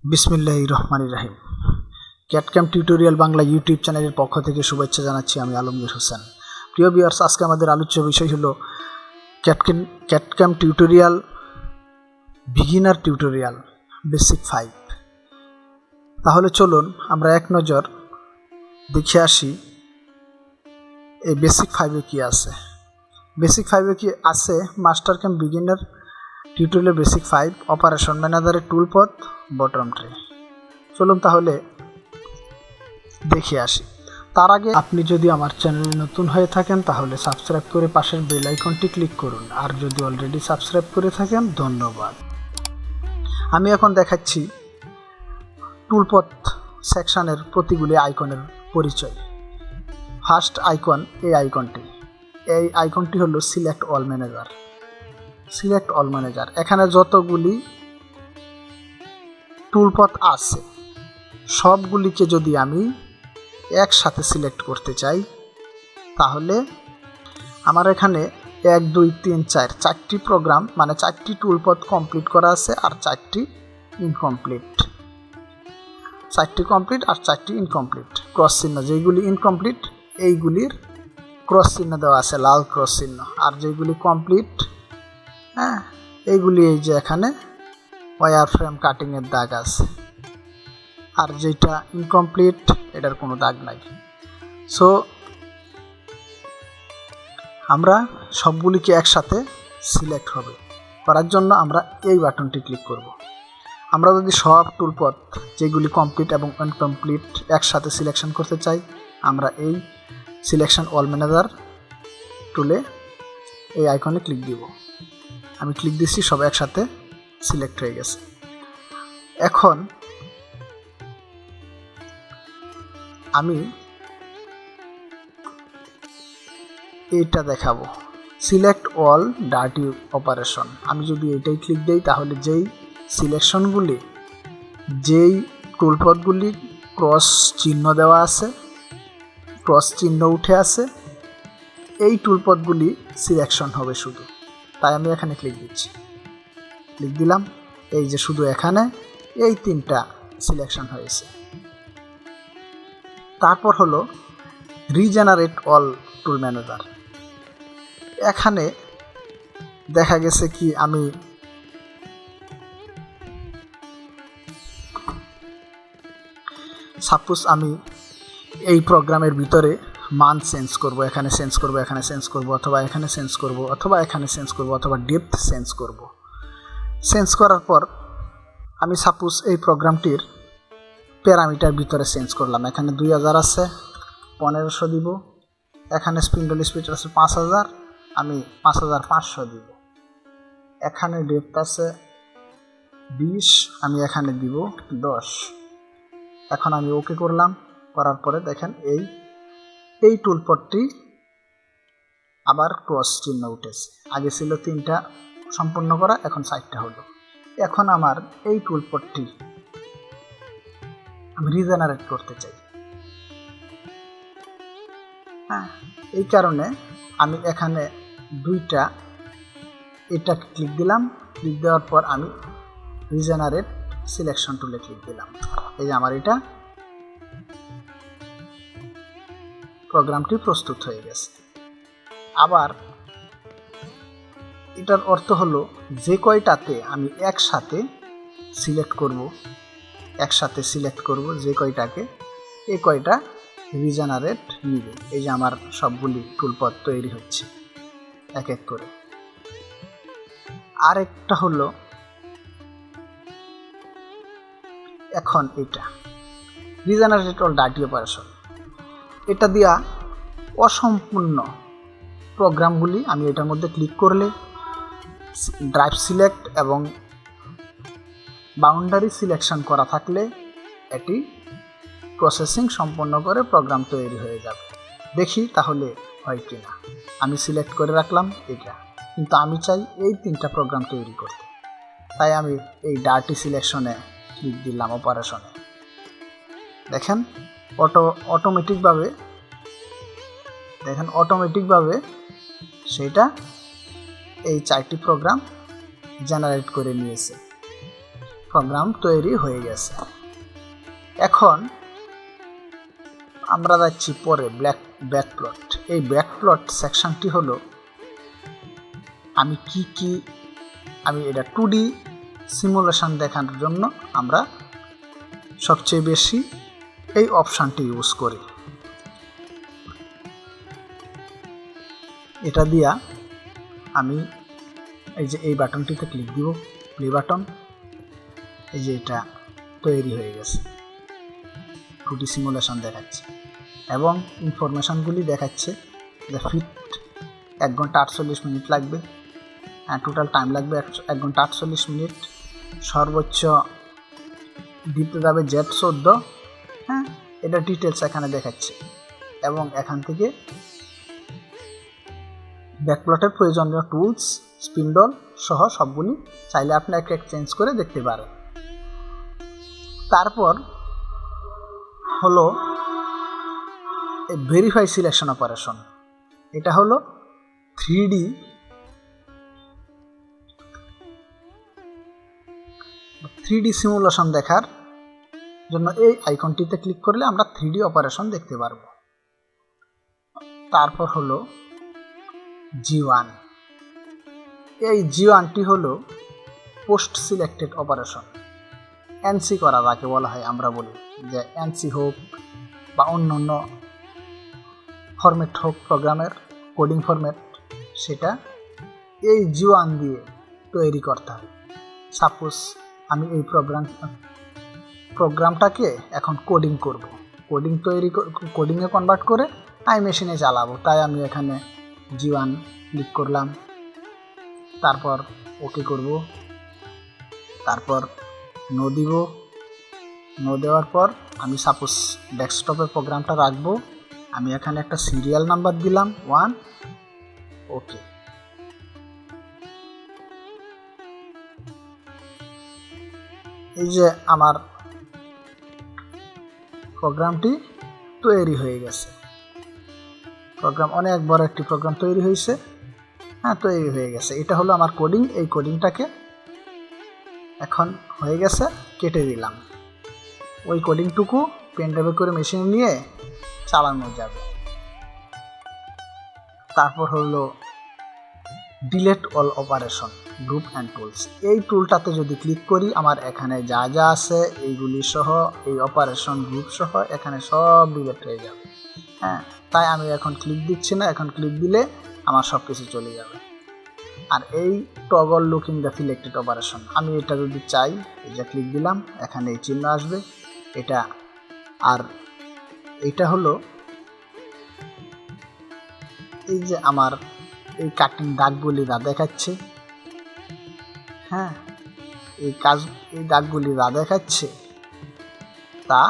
বিসমিল্লাহির রহমানির রহিম। ক্যাটক্যাম tutorial Bangla YouTube চ্যানেলের পক্ষ থেকে শুভেচ্ছা জানাচ্ছি আমি আলমগীর হোসেন। প্রিয় ভিউয়ার্স, আজকে আমাদের আলোচ্য বিষয় হলো ক্যাটক্যাম টিউটোরিয়াল বিগিনার টিউটোরিয়াল বেসিক 5। তাহলে চলুন আমরা এক নজর দেখে আসি এই বেসিক 5-এ কী আছে। বেসিক 5-এ কি আছে? মাস্টারক্যাম বিগিনার টিউটোরিয়াল বেসিক 5 অপারেশন ম্যানেজারের টুলপথ বটম ট্রি। চলুন তাহলে দেখে আসি। তার আগে আপনি যদি আমার চ্যানেলে নতুন হয়ে থাকেন তাহলে সাবস্ক্রাইব করে পাশের বেল আইকনটি ক্লিক করুন, আর যদি অলরেডি সাবস্ক্রাইব করে থাকেন ধন্যবাদ। আমি এখন দেখাচ্ছি টুলপথ সেকশনের প্রতিগুলি আইকনের পরিচয়। ফার্স্ট আইকন এই আইকনটি হলো select all manager. Select all manager, এখানে যতগুলি টুলপথ আছে সবগুলিকে যদি আমি একসাথে সিলেক্ট করতে চাই তাহলে আমার এখানে 1 2 3 4 চারটি প্রোগ্রাম মানে 4টি টুলপথ কমপ্লিট করা আছে, আর 4টি ইনকমপ্লিট। 4টি কমপ্লিট আর 4টি ইনকমপ্লিট। ক্রস চিহ্ন যেগুলি ইনকমপ্লিট এইগুলির ক্রস চিহ্ন দেওয়া আছে, লাল ক্রস চিহ্ন। আর যেগুলি কমপ্লিট এইগুলি এই যে এখানে ওয়্যার ফ্রেম কাটিংয়ের দাগ আছে, আর যেটা ইনকমপ্লিট এটার কোনো দাগ নাই। সো আমরা সবগুলিকে একসাথে সিলেক্ট হবে করার জন্য আমরা এই বাটনটি ক্লিক করব। আমরা যদি সব টুলপথ যেগুলি কমপ্লিট এবং ইনকমপ্লিট একসাথে সিলেকশন করতে চাই, আমরা এই সিলেকশন অল ম্যানেজার টুলে এই আইকনে ক্লিক দিব। আমি ক্লিক দিচ্ছি, সব একসাথে সিলেক্ট হয়ে গেছে। এখন আমি এইটা দেখাবো, সিলেক্ট অল ডার্টি অপারেশন। আমি যদি এইটাই ক্লিক দিই তাহলে যেই সিলেকশনগুলি, যেই টুলপথগুলি ক্রস চিহ্ন দেওয়া আছে, ক্রস চিহ্ন উঠে আছে, এই টুলপথগুলি সিলেকশন হবে শুধু। তাই আমি এখানে ক্লিক দিচ্ছি, ক্লিক দিলাম, এই যে শুধু এখানে এই 3টা সিলেকশন হয়েছে। তারপর হলো রিজেনারেট অল টুল ম্যানেজার। এখানে দেখা গেছে কি আমি সাপোজ আমি এই প্রোগ্রামের ভিতরে মান চেঞ্জ করব, এখানে চেঞ্জ করব, এখানে চেঞ্জ করব, অথবা এখানে চেঞ্জ করব, অথবা এখানে চেঞ্জ করব, অথবা ডেপথ চেঞ্জ করব। চেঞ্জ করার পর আমি সাপোজ এই প্রোগ্রামটির প্যারামিটার ভিতরে চেঞ্জ করলাম। এখানে 2000 আছে, 1500 দিব। এখানে স্পিন্ডল স্পিড আছে 5000, আমি 5500 দিব। এখানে ডেপথ আছে 20, আমি এখানে দিব 10। এখন আমি ওকে করলাম, করার পরে দেখেন এই টুলপথটি আবার ক্রস চিহ্ন উঠেছে। আগে ছিল 3টা সম্পূর্ণ করা, এখন 4টা হলো। এখন আমার এই টুলপথটি আমি রিজেনারেট করতে চাই। এই কারণে আমি এখানে এটা ক্লিক দিলাম। ক্লিক দেওয়ার পর আমি রিজেনারেট সিলেকশন টুলে ক্লিক দিলাম। এই যে আমার এটা প্রোগ্রামটি প্রস্তুত হয়ে গেছে। আবার এটার অর্থ হলো যে কয়টাতে আমি একসাথে সিলেক্ট করব, যে কয়টাকে, এই কয়টা রিজেনারেট নিবে। এই যে আমার সবগুলি টুলপথ তৈরি হচ্ছে এক এক করে। আরেকটা হলো এখন এটা রিজেনারেট অল ডার্টি অপারেশন। এটা দিয়া অসম্পূর্ণ প্রোগ্রামগুলি আমি এটার মধ্যে ক্লিক করলে ড্রাইভ সিলেক্ট এবং বাউন্ডারি সিলেকশন করা থাকলে এটি প্রসেসিং সম্পন্ন করে প্রোগ্রাম তৈরি হয়ে যাবে। দেখি তাহলে হয় কি না। আমি সিলেক্ট করে রাখলাম এটা, কিন্তু আমি চাই এই 3টা প্রোগ্রাম তৈরি করতে। তাই আমি এই ডার্টি সিলেকশনে ক্লিক দিলাম অপারেশনে। দেখেন অটোমেটিকভাবে সেটা এই 4টি প্রোগ্রাম জেনারেট করে নিয়েছে। প্রোগ্রাম তৈরি হয়ে গেছে। এখন আমরা যাচ্ছি পরে ব্যাকপ্লট। এই ব্যাকপ্লট সেকশনটি হলো আমি এটা 2D সিমুলেশন দেখানোর জন্য আমরা সবচেয়ে বেশি এই অপশানটি ইউজ করি। এটা দিয়া আমি এই বাটনটিতে ক্লিক দিব, প্লে বাটন। এই যে এটা তৈরি হয়ে গেছে, 2D সিমুলেশন দেখাচ্ছে এবং ইনফরমেশনগুলি দেখাচ্ছে যে ফিট 1 ঘন্টা 48 মিনিট লাগবে, টোটাল টাইম লাগবে 1 ঘন্টা 48 মিনিট। সর্বোচ্চ দিতে যাবে Z14। এটা ডিটেলস এখানে দেখাচ্ছে এবং এখান থেকে ব্যাকপ্লটের প্রয়োজনীয় টুলস, স্পিন্ডল সহ সবগুলি চাইলে আপনি এক চেঞ্জ করে দেখতে পারেন। তারপর হলো ভেরিফাই সিলেকশন অপারেশন। এটা হলো 3D সিমুলেশন দেখার জন্য এই আইকনটিতে ক্লিক করলে আমরা 3D অপারেশন দেখতে পারবো। তারপর হলো G1। এই G1টি হলো পোস্ট সিলেক্টেড অপারেশন। এনসি করা যাকে বলা হয়, আমরা বলি যে এনসি হোক বা অন্য ফরম্যাট হোক, প্রোগ্রামের কোডিং ফরম্যাট, সেটা এই G1 দিয়ে তৈরি করতে হয়। সাপোজ আমি এই প্রোগ্রামটাকে এখন কোডিং করব, কোডিংয়ে কনভার্ট করে আমি মেশিনে চালাবো। তাই আমি এখানে G1 ক্লিক করলাম, তারপর ওকে করব, তারপর নো দিব। নো দেওয়ার পর আমি সাপোজ ডেস্কটপে প্রোগ্রামটা রাখবো, আমি এখানে একটা সিরিয়াল নাম্বার দিলাম 1, ওকে। এই যে আমার প্রোগ্রামটি তৈরি হয়ে গেছে। প্রোগ্রাম অনেক বড় একটি প্রোগ্রাম তৈরি হয়েছে, তৈরি হয়ে গেছে। এটা হলো আমার কোডিং। এই কোডিংটাকে এখন হয়ে গেছে, কেটে দিলাম। ওই কোডিংটুকু পেন ড্রাইভে করে মেশিনে নিয়ে চালানো যাবে। তারপর হলো delete all operation, group and tools. এই টুলটাতে যদি ক্লিক করি, আমার এখানে যা যা আছে এইগুলি সহ, এই অপারেশন গ্রুপ সহ এখানে সব ডিলেট হয়ে যাবে। তাই আমি এখন ক্লিক দিচ্ছি না। এখন ক্লিক দিলে আমার সব কিছু চলে যাবে। আর এই toggle looking the selected operation, আমি এটা যদি চাই, এই যে ক্লিক দিলাম, এখানে এই চিহ্ন আসবে এটা। আর এটা হলো এই যে আমার এই কাটিং দাগগুলি যা দেখাচ্ছে, এই দাগগুলি যা দেখাচ্ছে তা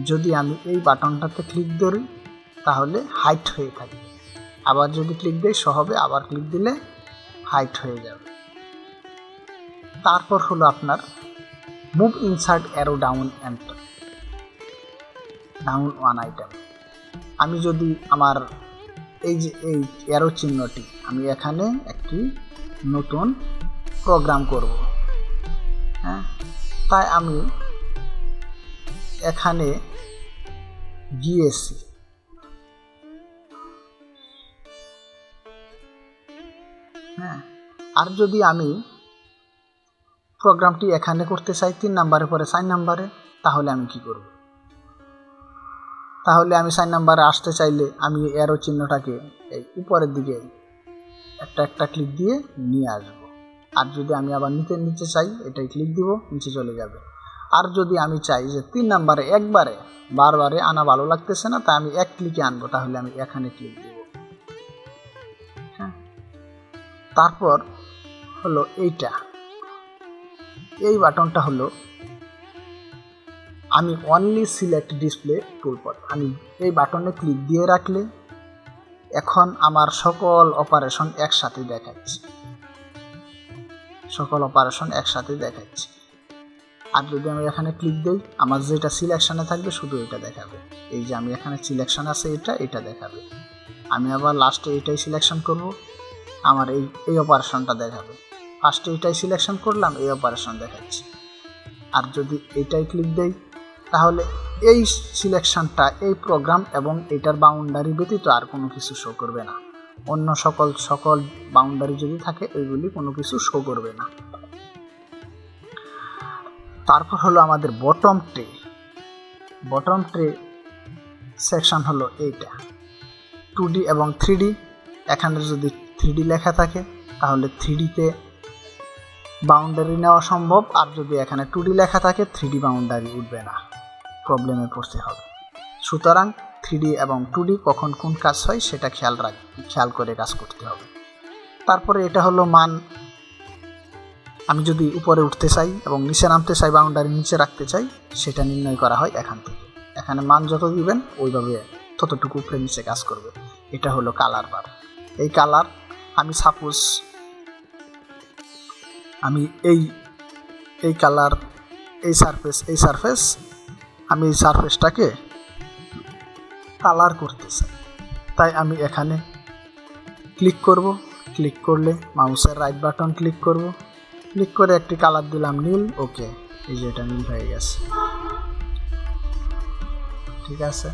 যদি আমি এই বাটনটাতে ক্লিক ধরি তাহলে হাইট হয়ে থাকবে। আবার যদি ক্লিক দিই শো হবে, আবার ক্লিক দিলে হাইট হয়ে যাবে। তারপর হলো আপনার move insert arrow down one item. আমি যদি আমার এই যে এই অ্যারো চিহ্নটি, আমি এখানে একটি নতুন প্রোগ্রাম করব, তাই আমি এখানে গিয়েছি। আর যদি আমি প্রোগ্রামটি এখানে করতে চাই 3 নাম্বারে পরে 4 নাম্বারে, তাহলে আমি কি করব? তাহলে আমি 4 নাম্বারে আসতে চাইলে আমি অ্যারো চিহ্নটাকে এই উপরের দিকে একটা ক্লিক দিয়ে নিয়ে আসব। আর যদি আমি আবার নিচে চাই, এটাই ক্লিক দিব, নিচে চলে যাবে। আর যদি আমি চাই যে 3 নাম্বারে একবারে বারবারে আনা ভালো লাগতেছে না, তাই আমি এক ক্লিকে আনবো, তাহলে আমি এখানে ক্লিক দিব। তারপর হলো এই বাটনটা হলো আমি অনলি সিলেক্ট ডিসপ্লে টুলপট। আমি এই বাটনে ক্লিক দিয়ে রাখলে এখন আমার সকল অপারেশন একসাথে দেখাচ্ছে। আর যদি আমি এখানে ক্লিক দিই, আমার যেটা সিলেকশনে থাকবে শুধু এটা দেখাবে। এই যে আমি এখানে সিলেকশন আছে, এটা দেখাবে। আমি আবার লাস্টে এটাই সিলেকশন করব, আমার এই অপারেশনটা দেখাবে। ফার্স্টে এটাই সিলেকশন করলাম, এই অপারেশন দেখাচ্ছি। আর যদি এটাই ক্লিক দেই তাহলে এই সিলেকশনটা এই প্রোগ্রাম এবং এটার বাউন্ডারি ব্যতীত আর কোনো কিছু শো করবে না। অন্য সকল বাউন্ডারি যদি থাকে এইগুলি কোনো কিছু শো করবে না। তারপর হলো আমাদের বটম ট্রে সেকশন হলো এইটা 2D এবং 3D। এখানে যদি 3D লেখা থাকে তাহলে 3Dতে বাউন্ডারি নেওয়া সম্ভব, আর যদি এখানে 2D লেখা থাকে 3D বাউন্ডারি উঠবে না, প্রবলেমে পড়তে হবে। সুতরাং 3D এবং 2D কখন কোন কাজ হয় সেটা খেয়াল করে কাজ করতে হবে। তারপরে এটা হলো মান। আমি যদি উপরে উঠতে চাই এবং নিচে নামতে চাই, বাউন্ডারি নিচে রাখতে চাই, সেটা নির্ণয় করা হয় এখান থেকে। এখানে মান যত দিবেন ওইভাবে ততটুকু উপরে নিচে কাজ করবে। এটা হলো কালার বার। এই কালার আমি সাপোজ আমি এই কালার এই সারফেস আমি এই সারফেসটাকে কালার করতে চাই, তাই আমি এখানে ক্লিক করব। ক্লিক করলে মাউসের রাইট বাটন ক্লিক করব, ক্লিক করে একটি কালার দিলাম নীল। ওকে, এই যে এটা নীল হয়ে গেছে, ঠিক আছে।